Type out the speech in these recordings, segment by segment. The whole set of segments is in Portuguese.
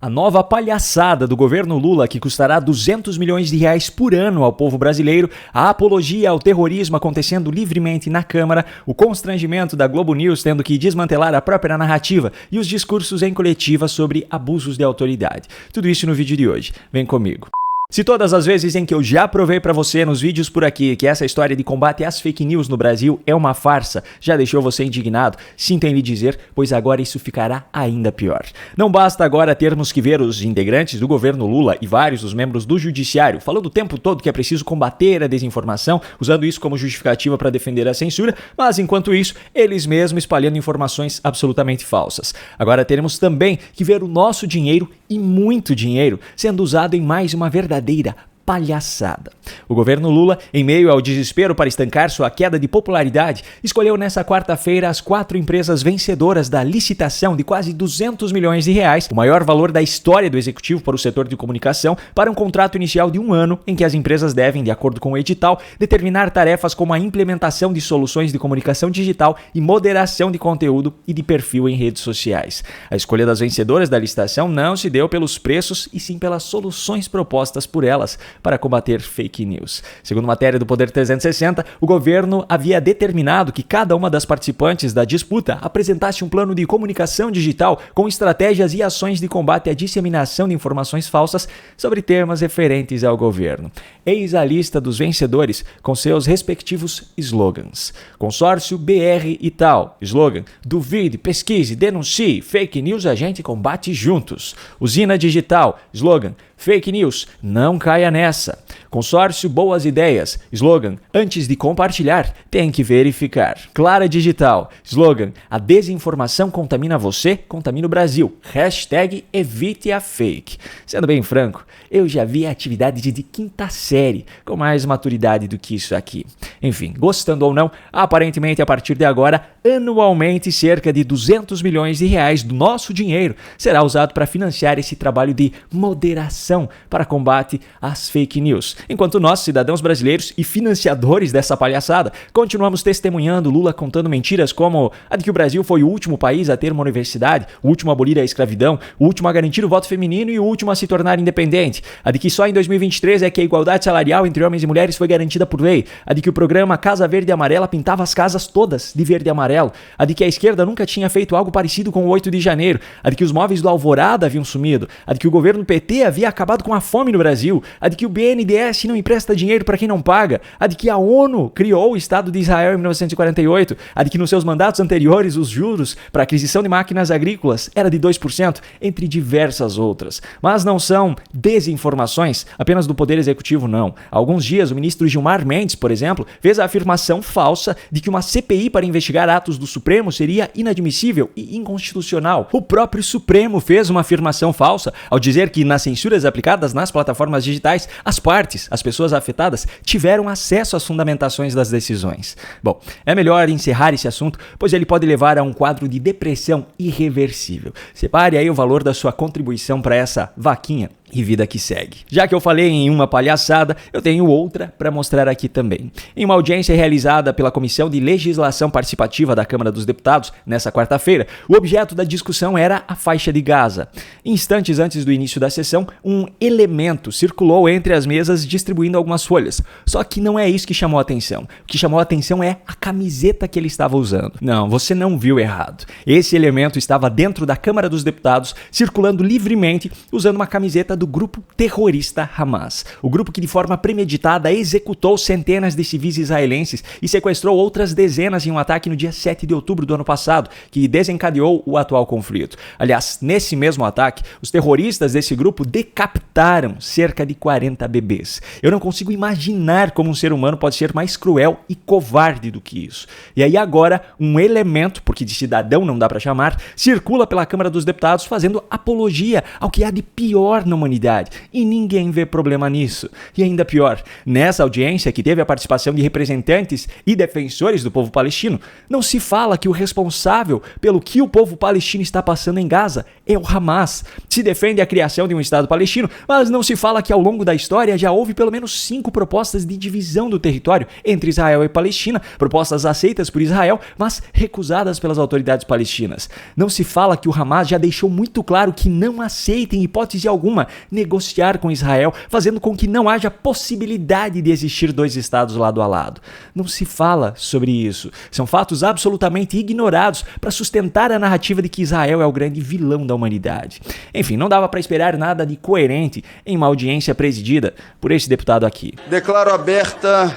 A nova palhaçada do governo Lula, que custará 200 milhões de reais por ano ao povo brasileiro, a apologia ao terrorismo acontecendo livremente na Câmara, o constrangimento da Globo News tendo que desmantelar a própria narrativa e os discursos em coletiva sobre abusos de autoridade. Tudo isso no vídeo de hoje. Vem comigo. Se todas as vezes em que eu já provei pra você nos vídeos por aqui que essa história de combate às fake news no Brasil é uma farsa, já deixou você indignado, sinto em lhe dizer, pois agora isso ficará ainda pior. Não basta agora termos que ver os integrantes do governo Lula e vários dos membros do judiciário falando o tempo todo que é preciso combater a desinformação, usando isso como justificativa para defender a censura, mas enquanto isso, eles mesmos espalhando informações absolutamente falsas. Agora teremos também que ver o nosso dinheiro, e muito dinheiro, sendo usado em mais uma verdadeira palhaçada. O governo Lula, em meio ao desespero para estancar sua queda de popularidade, escolheu nessa quarta-feira as 4 empresas vencedoras da licitação de quase 200 milhões de reais, o maior valor da história do executivo para o setor de comunicação, para um contrato inicial de 1 ano em que as empresas devem, de acordo com o edital, determinar tarefas como a implementação de soluções de comunicação digital e moderação de conteúdo e de perfil em redes sociais. A escolha das vencedoras da licitação não se deu pelos preços e sim pelas soluções propostas por elas para combater fake news. Segundo matéria do Poder 360, o governo havia determinado que cada uma das participantes da disputa apresentasse um plano de comunicação digital com estratégias e ações de combate à disseminação de informações falsas sobre temas referentes ao governo. Eis a lista dos vencedores com seus respectivos slogans. Consórcio BR e tal. Slogan: duvide, pesquise, denuncie. Fake news a gente combate juntos. Usina Digital. Slogan: fake news, não caia nessa. Consórcio Boas Ideias. Slogan: antes de compartilhar, tem que verificar. Clara Digital. Slogan: a desinformação contamina você, contamina o Brasil. Hashtag evite a fake. Sendo bem franco, eu já vi a atividade de quinta série com mais maturidade do que isso aqui. Enfim, gostando ou não, aparentemente a partir de agora, anualmente cerca de 200 milhões de reais do nosso dinheiro será usado para financiar esse trabalho de moderação para combate às fake news. Enquanto nós, cidadãos brasileiros e financiadores dessa palhaçada, continuamos testemunhando Lula contando mentiras como a de que o Brasil foi o último país a ter uma universidade, o último a abolir a escravidão, o último a garantir o voto feminino e o último a se tornar independente, a de que só em 2023 é que a igualdade salarial entre homens e mulheres foi garantida por lei, a de que o programa Casa Verde e Amarela pintava as casas todas de verde e amarelo, a de que a esquerda nunca tinha feito algo parecido com o 8 de janeiro, a de que os móveis do Alvorada haviam sumido, a de que o governo PT havia acabado com a fome no Brasil, a de que o BNDES não empresta dinheiro para quem não paga, a de que a ONU criou o Estado de Israel em 1948, a de que nos seus mandatos anteriores os juros para aquisição de máquinas agrícolas era de 2%, entre diversas outras. Mas não são desinformações apenas do Poder Executivo, não. Há alguns dias o ministro Gilmar Mendes, por exemplo, fez a afirmação falsa de que uma CPI para investigar atos do Supremo seria inadmissível e inconstitucional. O próprio Supremo fez uma afirmação falsa ao dizer que nas censuras aplicadas nas plataformas digitais, as partes, as pessoas afetadas, tiveram acesso às fundamentações das decisões. Bom, é melhor encerrar esse assunto, pois ele pode levar a um quadro de depressão irreversível. Separe aí o valor da sua contribuição para essa vaquinha e vida que segue. Já que eu falei em uma palhaçada, eu tenho outra para mostrar aqui também. Em uma audiência realizada pela Comissão de Legislação Participativa da Câmara dos Deputados, nessa quarta-feira, o objeto da discussão era a faixa de Gaza. Instantes antes do início da sessão, um elemento circulou entre as mesas distribuindo algumas folhas. Só que não é isso que chamou a atenção. O que chamou a atenção é a camiseta que ele estava usando. Não, você não viu errado. Esse elemento estava dentro da Câmara dos Deputados, circulando livremente, usando uma camiseta do grupo terrorista Hamas. O grupo que de forma premeditada executou centenas de civis israelenses e sequestrou outras dezenas em um ataque no dia 7 de outubro do ano passado, que desencadeou o atual conflito. Aliás, nesse mesmo ataque, os terroristas desse grupo decapitaram cerca de 40 bebês. Eu não consigo imaginar como um ser humano pode ser mais cruel e covarde do que isso. E aí agora, um elemento, porque de cidadão não dá para chamar, circula pela Câmara dos Deputados fazendo apologia ao que há de pior na humanidade humanidade, e ninguém vê problema nisso. E ainda pior, nessa audiência que teve a participação de representantes e defensores do povo palestino, não se fala que o responsável pelo que o povo palestino está passando em Gaza é o Hamas. Se defende a criação de um Estado palestino, mas não se fala que ao longo da história já houve pelo menos 5 propostas de divisão do território entre Israel e Palestina, propostas aceitas por Israel, mas recusadas pelas autoridades palestinas. Não se fala que o Hamas já deixou muito claro que não aceita em hipótese alguma negociar com Israel, fazendo com que não haja possibilidade de existir 2 estados lado a lado. Não se fala sobre isso. São fatos absolutamente ignorados para sustentar a narrativa de que Israel é o grande vilão da humanidade. Enfim, não dava para esperar nada de coerente em uma audiência presidida por esse deputado aqui. Declaro aberta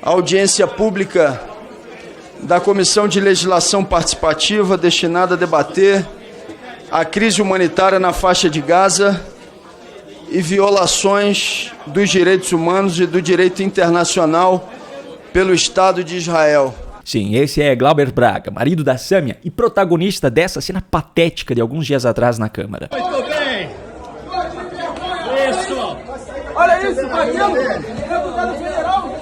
a audiência pública da Comissão de Legislação Participativa destinada a debater a crise humanitária na faixa de Gaza e violações dos direitos humanos e do direito internacional pelo Estado de Israel. Sim, esse é Glauber Braga, marido da Sâmia e protagonista dessa cena patética de alguns dias atrás na Câmara. Muito bem. Isso. Olha isso, Paquelo. Deputado federal.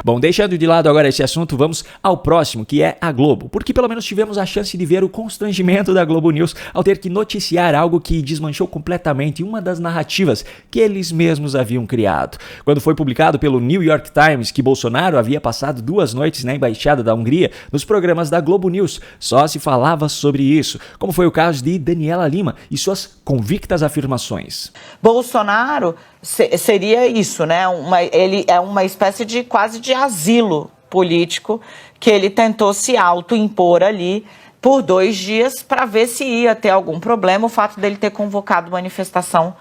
Bom, deixando de lado agora esse assunto, vamos ao próximo, que é a Globo, porque pelo menos tivemos a chance de ver o constrangimento da Globo News ao ter que noticiar algo que desmanchou completamente uma das narrativas que eles mesmos haviam criado. Quando foi publicado pelo New York Times que Bolsonaro havia passado 2 noites na Embaixada da Hungria, nos programas da Globo News só se falava sobre isso, como foi o caso de Daniela Lima e suas convictas afirmações. Bolsonaro seria isso, né? Ele é uma espécie de quase de asilo político que ele tentou se autoimpor ali por 2 dias para ver se ia ter algum problema o fato dele ter convocado manifestação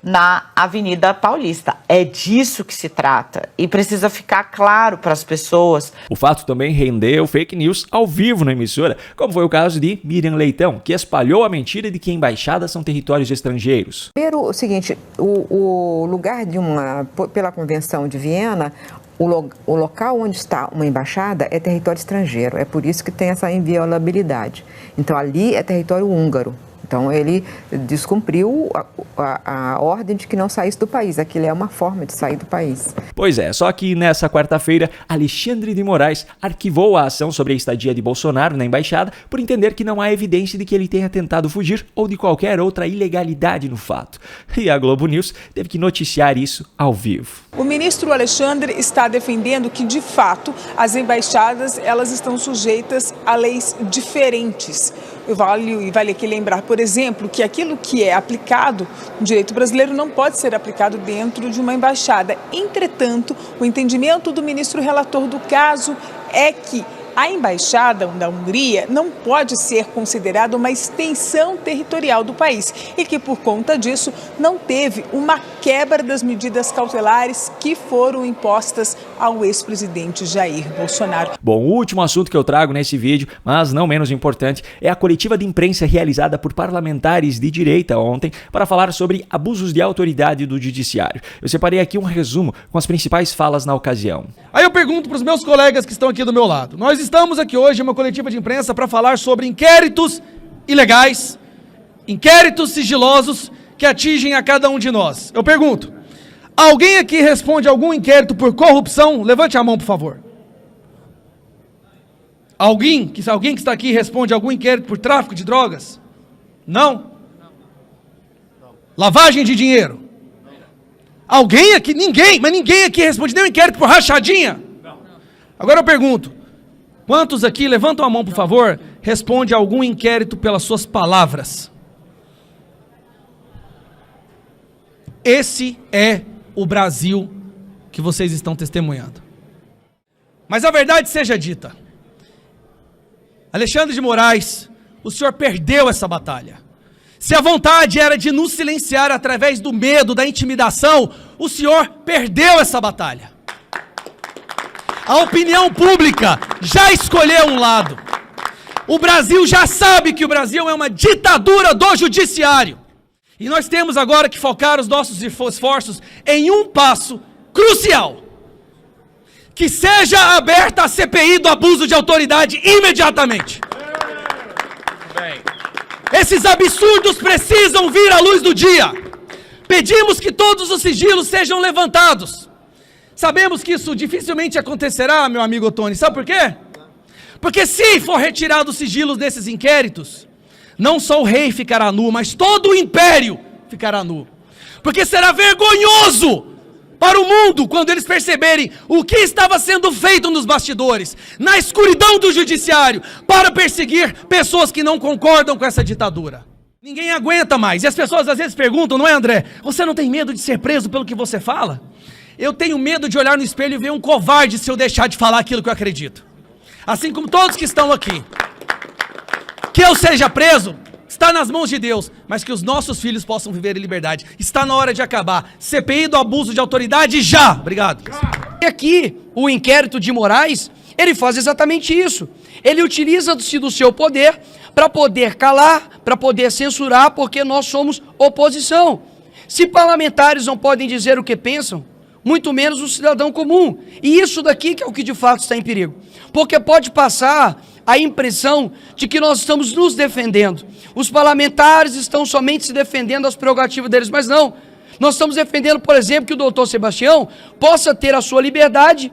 na Avenida Paulista. É disso que se trata e precisa ficar claro para as pessoas. O fato também rendeu fake news ao vivo na emissora, como foi o caso de Miriam Leitão, que espalhou a mentira de que embaixadas são territórios estrangeiros. Primeiro, o seguinte, o lugar pela Convenção de Viena, o local onde está uma embaixada é território estrangeiro, é por isso que tem essa inviolabilidade. Então ali é território húngaro. Então, ele descumpriu a ordem de que não saísse do país. Aquilo é uma forma de sair do país. Pois é, só que nessa quarta-feira, Alexandre de Moraes arquivou a ação sobre a estadia de Bolsonaro na embaixada por entender que não há evidência de que ele tenha tentado fugir ou de qualquer outra ilegalidade no fato. E a Globo News teve que noticiar isso ao vivo. O ministro Alexandre está defendendo que, de fato, as embaixadas elas estão sujeitas a leis diferentes. Vale aqui lembrar, por exemplo, que aquilo que é aplicado no direito brasileiro não pode ser aplicado dentro de uma embaixada. Entretanto, o entendimento do ministro relator do caso é que a embaixada da Hungria não pode ser considerada uma extensão territorial do país e que, por conta disso, não teve uma quebra das medidas cautelares que foram impostas ao ex-presidente Jair Bolsonaro. Bom, o último assunto que eu trago nesse vídeo, mas não menos importante, é a coletiva de imprensa realizada por parlamentares de direita ontem para falar sobre abusos de autoridade do judiciário. Eu separei aqui um resumo com as principais falas na ocasião. Aí eu pergunto para os meus colegas que estão aqui do meu lado. Nós estamos aqui hoje em uma coletiva de imprensa para falar sobre inquéritos ilegais, inquéritos sigilosos que atingem a cada um de nós. Eu pergunto, alguém aqui responde algum inquérito por corrupção? Levante a mão, por favor. Alguém que está aqui responde algum inquérito por tráfico de drogas? Não? Lavagem de dinheiro? Alguém aqui? Ninguém aqui responde nenhum inquérito por rachadinha? Agora eu pergunto, quantos aqui, levantam a mão por favor, responde algum inquérito pelas suas palavras? Esse é o Brasil que vocês estão testemunhando. Mas a verdade seja dita, Alexandre de Moraes, o senhor perdeu essa batalha. Se a vontade era de nos silenciar através do medo, da intimidação, o senhor perdeu essa batalha. A opinião pública já escolheu um lado. O Brasil já sabe que o Brasil é uma ditadura do judiciário. E nós temos agora que focar os nossos esforços em um passo crucial. Que seja aberta a CPI do abuso de autoridade imediatamente. Esses absurdos precisam vir à luz do dia. Pedimos que todos os sigilos sejam levantados. Sabemos que isso dificilmente acontecerá, meu amigo Otoni. Sabe por quê? Porque se for retirado os sigilos desses inquéritos, não só o rei ficará nu, mas todo o império ficará nu. Porque será vergonhoso para o mundo quando eles perceberem o que estava sendo feito nos bastidores, na escuridão do judiciário, para perseguir pessoas que não concordam com essa ditadura. Ninguém aguenta mais. E as pessoas às vezes perguntam, não é, André? Você não tem medo de ser preso pelo que você fala? Eu tenho medo de olhar no espelho e ver um covarde se eu deixar de falar aquilo que eu acredito. Assim como todos que estão aqui. Que eu seja preso está nas mãos de Deus, mas que os nossos filhos possam viver em liberdade. Está na hora de acabar. CPI do abuso de autoridade já. Obrigado. E aqui, o inquérito de Moraes, ele faz exatamente isso. Ele utiliza-se do seu poder para poder calar, para poder censurar, porque nós somos oposição. Se parlamentares não podem dizer o que pensam, muito menos o cidadão comum. E isso daqui que é o que de fato está em perigo. Porque pode passar a impressão de que nós estamos nos defendendo. Os parlamentares estão somente se defendendo das prerrogativas deles, mas não. Nós estamos defendendo, por exemplo, que o doutor Sebastião possa ter a sua liberdade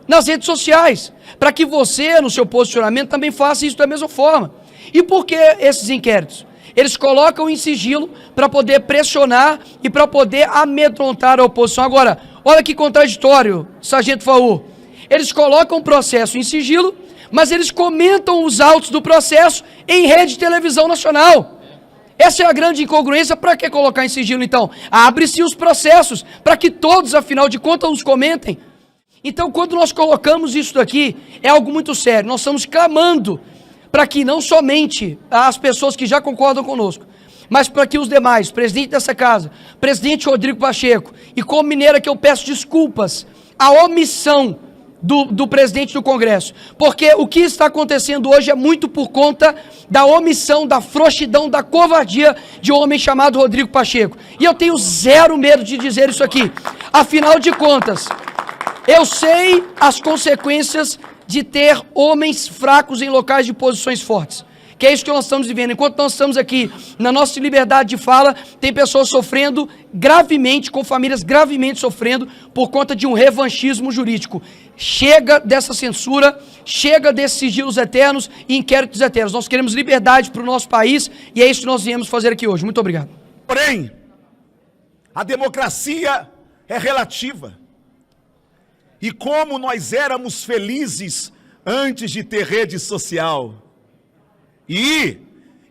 nas redes sociais, para que você, no seu posicionamento, também faça isso da mesma forma. E por que esses inquéritos? Eles colocam em sigilo para poder pressionar e para poder amedrontar a oposição. Agora, olha que contraditório, Sargento Faur. Eles colocam o processo em sigilo, mas eles comentam os autos do processo em rede de televisão nacional. Essa é a grande incongruência. Para que colocar em sigilo, então? Abre-se os processos, para que todos, afinal de contas, os comentem. Então, quando nós colocamos isso daqui, é algo muito sério. Nós estamos clamando para que não somente as pessoas que já concordam conosco, mas para que os demais, presidente dessa casa, presidente Rodrigo Pacheco, e como mineira que eu peço desculpas, a omissão do presidente do Congresso, porque o que está acontecendo hoje é muito por conta da omissão, da frouxidão, da covardia de um homem chamado Rodrigo Pacheco. E eu tenho zero medo de dizer isso aqui. Afinal de contas, eu sei as consequências de ter homens fracos em locais de posições fortes. Que é isso que nós estamos vivendo. Enquanto nós estamos aqui na nossa liberdade de fala, tem pessoas sofrendo gravemente, com famílias gravemente sofrendo por conta de um revanchismo jurídico. Chega dessa censura, chega desses sigilos eternos e inquéritos eternos. Nós queremos liberdade para o nosso país e é isso que nós viemos fazer aqui hoje. Muito obrigado. Porém, a democracia é relativa. E como nós éramos felizes antes de ter rede social, e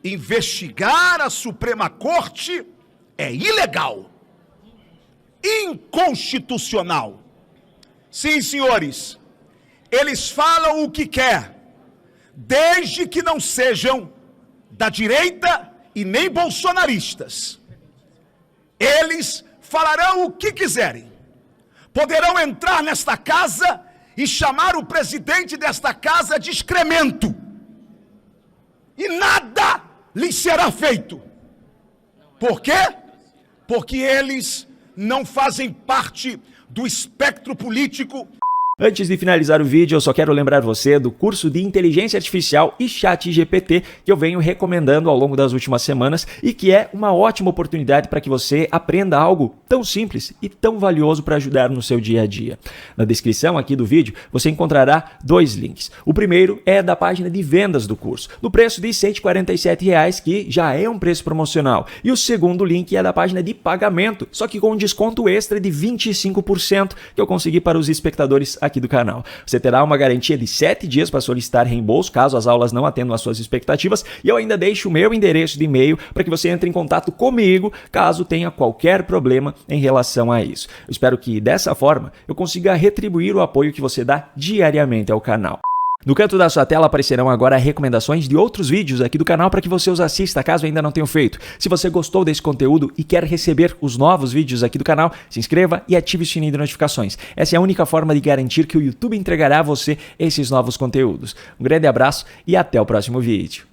investigar a Suprema Corte é ilegal, inconstitucional. Sim, senhores, eles falam o que quer, desde que não sejam da direita e nem bolsonaristas. Eles falarão o que quiserem. Poderão entrar nesta casa e chamar o presidente desta casa de excremento. E nada lhes será feito. Por quê? Porque eles não fazem parte do espectro político. Antes de finalizar o vídeo, eu só quero lembrar você do curso de Inteligência Artificial e ChatGPT que eu venho recomendando ao longo das últimas semanas e que é uma ótima oportunidade para que você aprenda algo tão simples e tão valioso para ajudar no seu dia a dia. Na descrição aqui do vídeo, você encontrará dois links. O primeiro é da página de vendas do curso, no preço de R$ 147,00, que já é um preço promocional. E o segundo link é da página de pagamento, só que com um desconto extra de 25% que eu consegui para os espectadores aqui do canal. Você terá uma garantia de 7 dias para solicitar reembolso, caso as aulas não atendam às suas expectativas, e eu ainda deixo o meu endereço de e-mail para que você entre em contato comigo, caso tenha qualquer problema em relação a isso. Eu espero que, dessa forma, eu consiga retribuir o apoio que você dá diariamente ao canal. No canto da sua tela aparecerão agora recomendações de outros vídeos aqui do canal para que você os assista, caso ainda não tenham feito. Se você gostou desse conteúdo e quer receber os novos vídeos aqui do canal, se inscreva e ative o sininho de notificações. Essa é a única forma de garantir que o YouTube entregará a você esses novos conteúdos. Um grande abraço e até o próximo vídeo.